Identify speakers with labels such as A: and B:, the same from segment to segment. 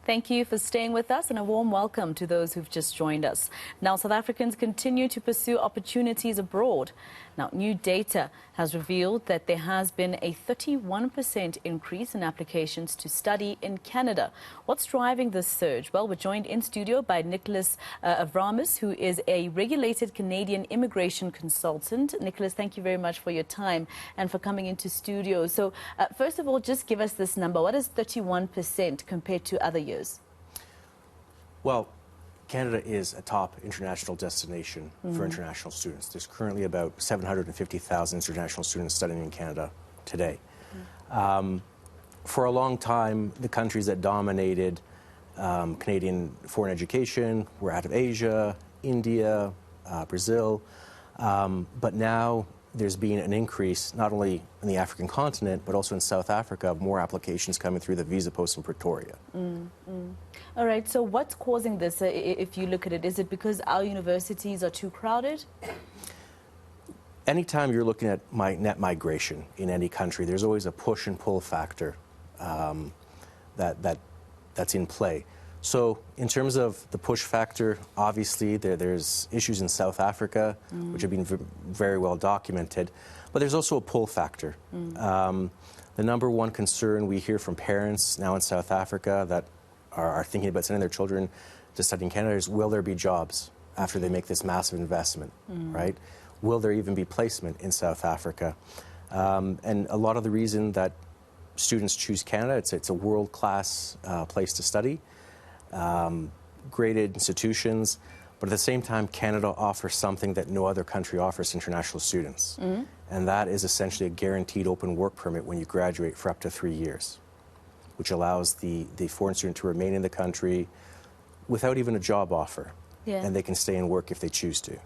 A: Thank you for staying with us, and a warm welcome to those who've just joined us. Now, South Africans continue to pursue opportunities abroad. Now, new data has revealed that there has been a 31% increase in applications to study in Canada. What's driving this surge? Well, we're joined in studio by Nicholas Avramis, who is a regulated Canadian immigration consultant. Nicholas, thank you very much for your time and for coming into studio. So, first of all, just give us this number. What is 31% compared to other years?
B: Well, Canada is a top international destination for international students. There's currently about 750,000 international students studying in Canada today. For a long time, the countries that dominated Canadian foreign education were out of Asia, India, Brazil, but now there's been an increase not only in the African continent, but also in South Africa, of more applications coming through the visa post in Pretoria.
A: All right, so what's causing this, if you look at it? Is it because our universities are too crowded?
B: Anytime you're looking at net migration in any country, there's always a push and pull factor that's in play. So in terms of the push factor, obviously there's issues in South Africa, which have been very well documented, but there's also a pull factor. The number one concern we hear from parents now in South Africa that are thinking about sending their children to study in Canada is, will there be jobs after they make this massive investment, right? Will there even be placement in South Africa? And a lot of the reason that students choose Canada, it's a world-class place to study. Graded institutions, but at the same time, Canada offers something that no other country offers international students, and that is essentially a guaranteed open work permit when you graduate for up to 3 years, which allows the foreign student to remain in the country without even a job offer. And they can stay and work if they choose to.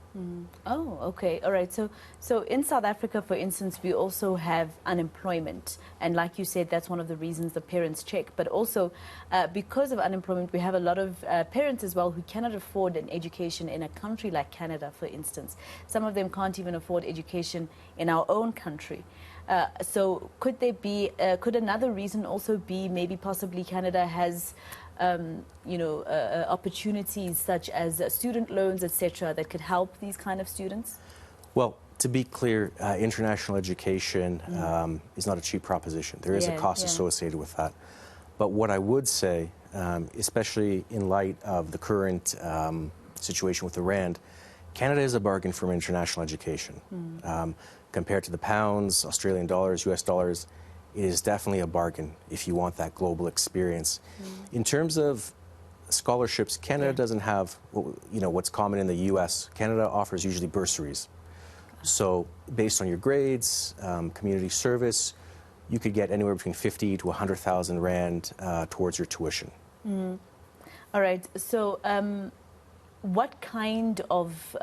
A: Oh, okay. All right. So in South Africa, for instance, we also have unemployment. And like you said, that's one of the reasons the parents check. But also, because of unemployment, we have a lot of parents as well who cannot afford an education in a country like Canada, for instance. Some of them can't even afford education in our own country. So could there be, could another reason also be maybe possibly Canada has opportunities such as student loans, etc., that could help these kind of students?
B: Well, to be clear, international education is not a cheap proposition. There is a cost associated with that. But what I would say, especially in light of the current situation with the rand, Canada is a bargain for international education. Compared to the pounds, Australian dollars, US dollars, it is definitely a bargain if you want that global experience. In terms of scholarships, Canada doesn't have, what's common in the US. Canada offers usually bursaries. So based on your grades, community service, you could get anywhere between 50 to 100,000 rand towards your tuition.
A: All right. So what kind of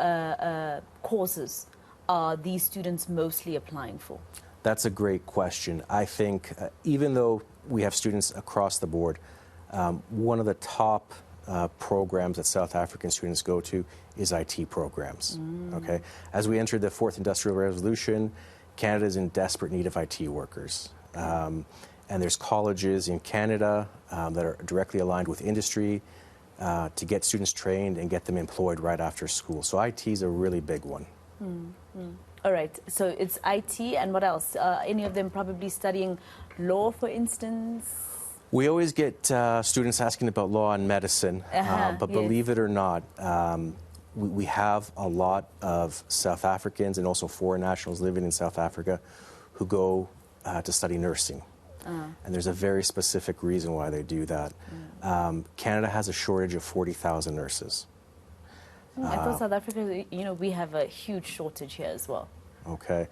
A: courses are these students mostly applying for?
B: That's a great question. I think even though we have students across the board, one of the top programs that South African students go to is IT programs. Okay, as we enter the fourth industrial revolution, Canada is in desperate need of IT workers. And there's colleges in Canada that are directly aligned with industry to get students trained and get them employed right after school. So IT is a really big one.
A: All right, so it's IT, and what else? Any of them probably studying law, for instance?
B: We always get students asking about law and medicine, but believe it or not, we have a lot of South Africans and also foreign nationals living in South Africa who go to study nursing. And there's a very specific reason why they do that. Canada has a shortage of 40,000 nurses.
A: I thought South Africa, we have a huge shortage here as well.
B: Okay.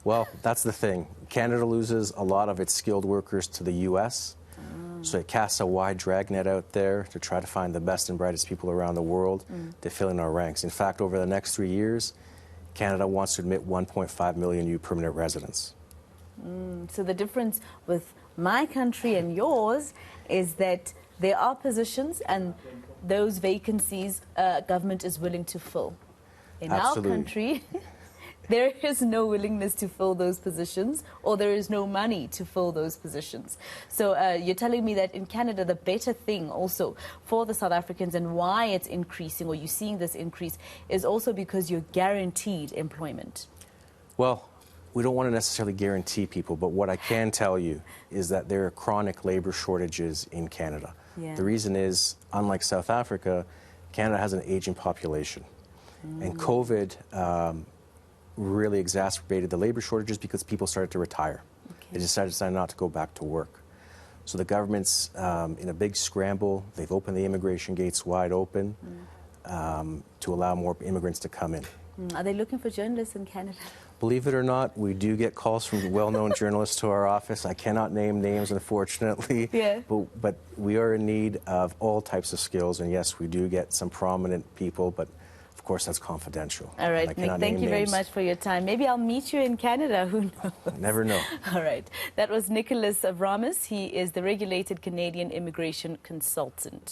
B: Well, that's the thing. Canada loses a lot of its skilled workers to the U.S., so it casts a wide dragnet out there to try to find the best and brightest people around the world to fill in our ranks. In fact, over the next 3 years, Canada wants to admit 1.5 million new permanent residents.
A: So the difference with my country and yours is that there are positions and those vacancies government is willing to fill. In our country, there is no willingness to fill those positions, or there is no money to fill those positions. So you're telling me that in Canada, the better thing also for the South Africans and why it's increasing, or you're seeing this increase, is also because you're guaranteed employment.
B: Well, we don't want to necessarily guarantee people, but what I can tell you is that there are chronic labor shortages in Canada.
A: Yeah.
B: The reason is, unlike South Africa, Canada has an aging population. And COVID really exacerbated the labor shortages because people started to retire.
A: Okay.
B: They decided not to go back to work. So the government's in a big scramble. They've opened the immigration gates wide open to allow more immigrants to come in.
A: Are they looking for journalists in Canada?
B: Believe it or not, we do get calls from well-known journalists to our office. I cannot name names, unfortunately,
A: yeah.
B: but we are in need of all types of skills. And yes, we do get some prominent people, but of course that's confidential.
A: All right, Nick, thank you very much for your time. Maybe I'll meet you in Canada, who knows?
B: Never know.
A: All right, that was Nicholas Avramis. He is the regulated Canadian immigration consultant.